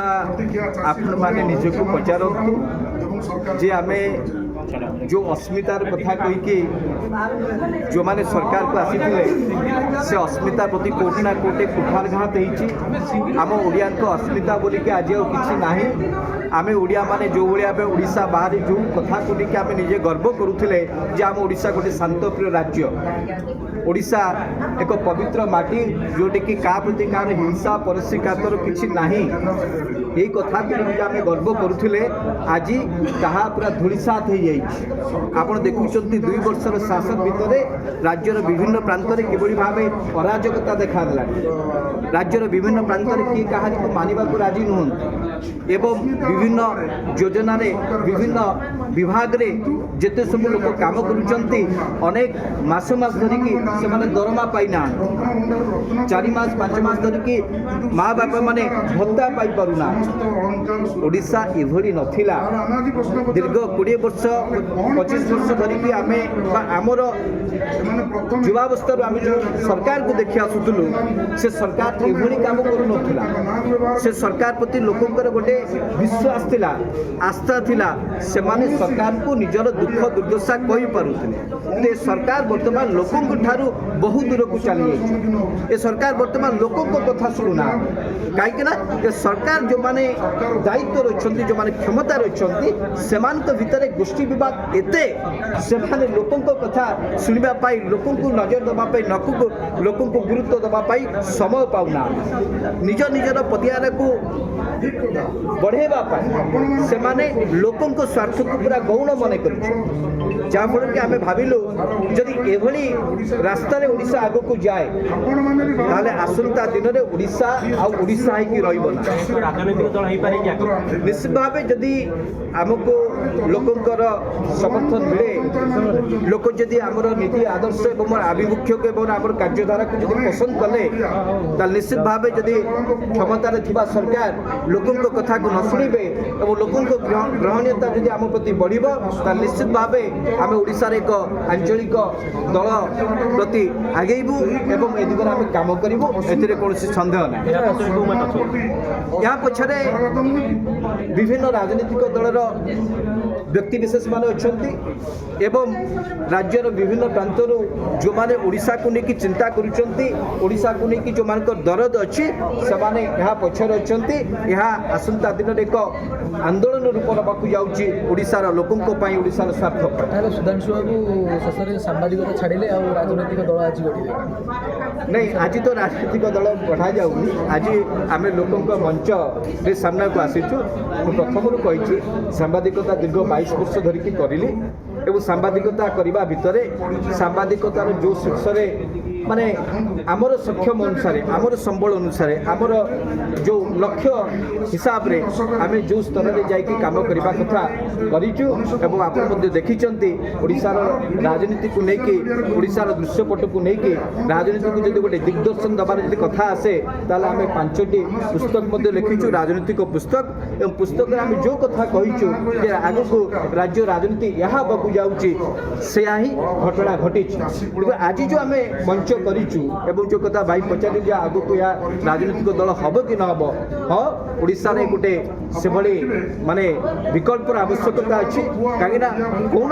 आपण मैंने निजक पचारतु जे आम जो अस्मितार कथा कहीकि जो माने सरकार को आसी से अस्मिता प्रति कोटि ना कोटे कुठारघात होम ओडिया अस्मिता बोलिकी आज कि ना आम ओडिया माने जो भाई ओडिशा बाहर जो कथा को लेकिन आम निजे गर्व करुले जे आम ओडिशा गोटे शांतप्रिय राज्य ओडिशा एक पवित्र माटी जोटी कि क्या प्रति क्या हिंसा परस्पर किसी ना यही कथा को आम गर्व करुले आज ताहा पूरा धूलिसात हो जाए। आप देखुं 2 वर्षर शासन भितर राज्यर विभिन्न प्रांत में किभली भाव अराजकता देखा राज्यर विभिन्न प्रांत में किए क्या मानवा राजी नुहत एवं विभिन्न योजना विभिन्न विभाग रे जिते सब लोक काम करेक मास धरिकी से दरमा पाईना 4 मास 5 मास धरिकी माँ बापा माने भत्ता पाई पारुना। ओडिशा एभली नथिला दीर्घ 20 वर्ष 25 वर्ष धरिकी आमे आमर युवावस्था आम जो सरकार को देखी आसुलु से सरकार एभली काम करूनथिला से सरकार प्रति लोकंकर गोटे विश्वास थिला आस्था थिला से माने सरकार को निजर दुख दुर्दशा कही पारुथिले। सरकार वर्तमान लोकंक ठारू बहुत दूर को चली जाए। सरकार वर्तमान लोकों कथा शुणुना कहीं ये सरकार जो माने दायित्व रही जो माने क्षमता रही से भितर गोष्ठी विवाद एते से माने लोकों कथा शुणा लोकों को नजर देवाई लोकों को गुरुत्व देवाई समय पाऊना निज निजर पदियार को बढ़ेवा से माने लोकों को स्वार्थ को पूरा गौण मन कर जहाँफल कि आम भाविलु जदि एभली रास्ता ओडिशा आग को जाए ताले आसंता दिन में ओडिशा आडिशा निश्चित भाव जदि आमको लोकंकर समर्थन मिले लोक जदि आमर नीति आदर्श एवं आभिमुख्य को आम कार्यधारा को जब पसंद कले निश्चित भाव जदि क्षमतार थिबा सरकार लोकों कथा को न शुणे और लोकों ग्रहणीयता जदि आम प्रति बढ़ निश्चित भाव आम ओडिशार एक आंचलिक दल प्रति आगेबू एवं ए दिगरे आम काम करूँ कौन सन्देह ना। या पछरे विभिन्न राजनीतिक दलर व्यक्तिविशेष मान अच्छा एवं राज्यर विभिन्न प्रांतर जो माने ओडिशा को लेकिन चिंता करुँचा को लेकिन जो मान दरद अच्छी से पछरे अच्छा आसंता दिन एक आंदोलन रूप नाक जाशार लोकों ओडिशार स्वार्थ सुधांशु बाबू शेष सांबादिकता छाड़े और राजनैतिक दल आज नहीं आज तो राजनीतिक दल बढ़ा जाऊनी आज आम लोकों मंच सामना को आसीचु प्रथम कही सांबादिकता दीर्घ 22 वर्ष धरिकी करी एवं सांबादिकता करने भितर सांबादिकतार जो शीर्ष माने आमर सक्षम अनुसार आमर संबल अनुसार आमर जो लक्ष्य हिसाब रे आम जो स्तर में जाकि काम करने कथा करूँ आप देखी ओडिशार राजनीति को लेकिन ओडिशार दृश्यपट को लेकिन राजनीति को जब गोटे दिग्दर्शन दबार जब कथा आसे ताल आम 5टी पुस्तक लिखीचु राजनीतिक पुस्तक एवं पुस्तक आम जो कथा कहीचु आग को राज्य राजनीति यहाँ बकू जाऊँगी से ही घटना घटी आज जो आम मंच करूँ एवं जो कथा भाई पचारे आग को या राजनीतिक दल हम कि न हम हाँ ओडिशा रे गोटे से भली माने विकल्पर आवश्यकता अच्छी कहीं कौन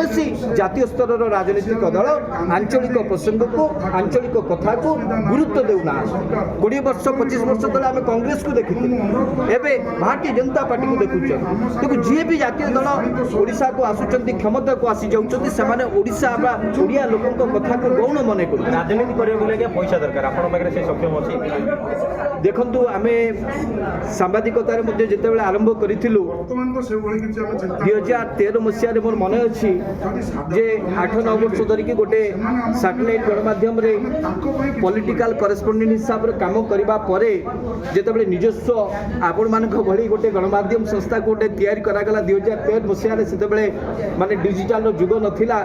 जातीय स्तर राजनीतिक दल आंचलिक प्रसंग को आंचलिक कथा को गुरुत्व देना 20 वर्ष 25 वर्ष तले आम कांग्रेस को देखी एवं भारतीय जनता पार्टी को देखुचे देखो जी भी जातीय दल ओडिशा को आसुचंती क्षमता को आसी जाउचंती से ओडिशा ओडिया लोकों कथा को गौण मन कर राजनीति करने पैसा दरकार आपण पाखे से सक्षम अच्छी देखु आम सांबादिकतार जिते आरंभ करूँ 2013 मसीह मोर मन अच्छी जे 8-9 वर्ष धरिकी गोटे सैटेलाइट गणमाध्यम पॉलिटिकल करेस्पोंडेंट हिसाब से काम करने जिते निजस्व आपण मान भली गोटे गणमाध्यम संस्था को गोटे तैयारी करागला 2013 मसीह से माने डिजिटल जुग नथिला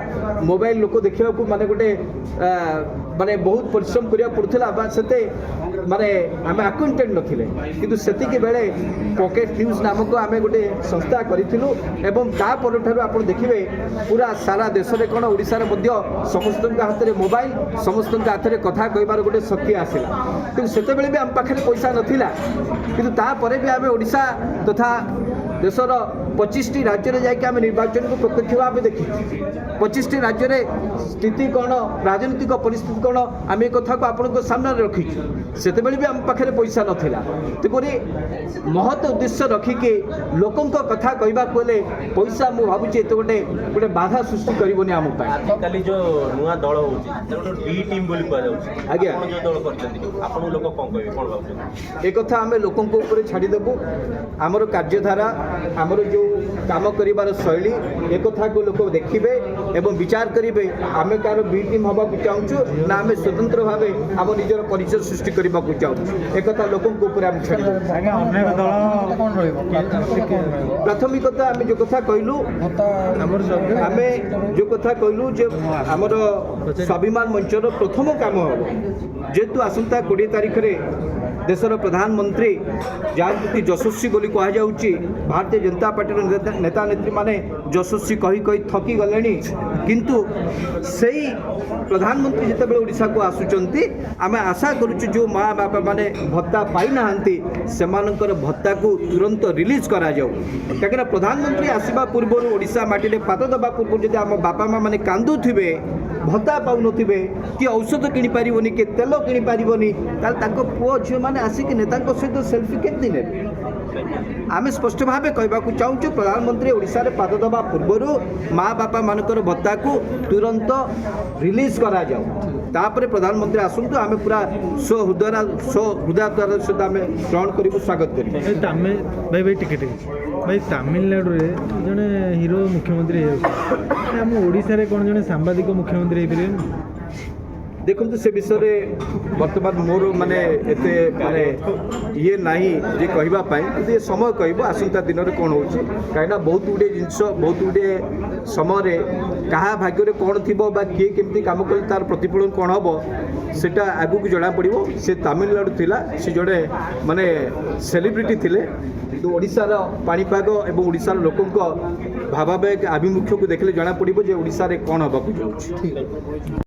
मोबाइल लोक देखा माने गोटे माने बहुत परिश्रम करिया पड़ुथिला बा सेते माने आमे अकाउंटेंट नथिले किंतु सेतिके बेले पॉकेट न्यूज नामक आमे गोटे संस्था करिथिलु एवं ता परठारु आपण देखिबे पूरा सारा देश रे कोन ओडिसा रे मध्य समस्त हाथ रे मोबाइल समस्त हाथ रे कथा कहबार गोटे शक्ति आसिला किंतु सेते बेले भी आम पाखरे पैसा नथिला किंतु ता परे भी आमे ओडिसा तथा देशर 25टी राज्य में जाकि आम निर्वाचन को प्रत्यक्ष भाव देखी 25टी राज्य में स्थिति कौन राजनीतिक परिस्थिति कौन आम एक कथा को आपण सामने रखीचु से भी आम पाखे पैसा नाला तेपरी महत उद्देश्य रखिकी लोकों कथा कहवा गले पैसा मुझे भावुँ एत गोटे गोटे बाधा सृष्टि करनी आम आजिकल जो नुआ दल होगी टीम बोली कहुच्छे आज्ञा जो दल कर लोक कौन कहे कौन भाव एक कथा आम लोकों ऊपर छाड़देबू आमर कार्यधारा आमर जो काम करिबार शैली एक कथा को लोक देखिबे एवं विचार करिबे आमे कार बी टीम हबा को चाहूछु ना आमे स्वतंत्र भावे आम निजर परिचय सृष्टि करबा को चाहूछु एक कथा लोकों को ऊपर हम छाड़ी आज्ञा अनेक दल कोन रहइबो प्राथमिकता आमे जो कथा कहलु आमे जो कथा कहलु जे हमर स्वाभिमान मंचर प्रथम काम हो जेतु आसंता 20 तारिख रे देशर प्रधानमंत्री जहाँ प्रति यशस्वी बोली कह जाऊँगी भारतीय जनता पार्टी नेता नेत्री माने यशस्वी कही कही थकी गले किंतु सही प्रधानमंत्री जिते ओडिशा को आसुचंती आमे आशा करुचु जो माँ बापा माने भत्ता पाई नाहंती सेमानकर भत्ता को तुरंत रिलीज करा जाऊ कहीं प्रधानमंत्री आसवा पूर्व ओडिशा माटी में पाद दबा पूर्व जब आम बापा माँ मैंने कांदुवे भत्ता पाऊन कि औषध किनी पारिबोनी कि तेल किनी पारिबोनी ताल ताको पुओ झियो माने आसिक नेता सहित सेल्फी केते नेबे आमे स्पष्ट भाव कहवाक चाहूँ प्रधानमंत्री ओडिशा रे पाद दबा पूर्व माँ बापा मानकर भत्ता को तुरंत रिलीज करा जाऊ तापर प्रधानमंत्री आसतु आमे पूरा हृदय सहित आमे ग्रहण करूँ स्वागत करूँ भाई टिके भाई तमिलनाडु रे जने हीरो मुख्यमंत्री आम ओडिशा रे कौन जने सांबादिक मुख्यमंत्री हो देखो से विषय बर्तमान मोर माने एते माने ये नहीं जे कहवाई ये समय कह आसंता दिन में कौन हो कहीं बहुत गुड़े जिनस बहुत गुड़े समय क्या भाग्य कौन थी किए केमती कम कले तार प्रतिफलन कौन हम सेटा आगू को जना पड़ो से तमिलनाडु थिला से जड़े माने सेलिब्रिटी थिले किंतु ओडिशार पाणीपाग एवं ओडिशार लोकों भावावेग आभिमुख्य को देखले जना पड़ो जे ओडिशा रे कौन हबाकू जाउछि।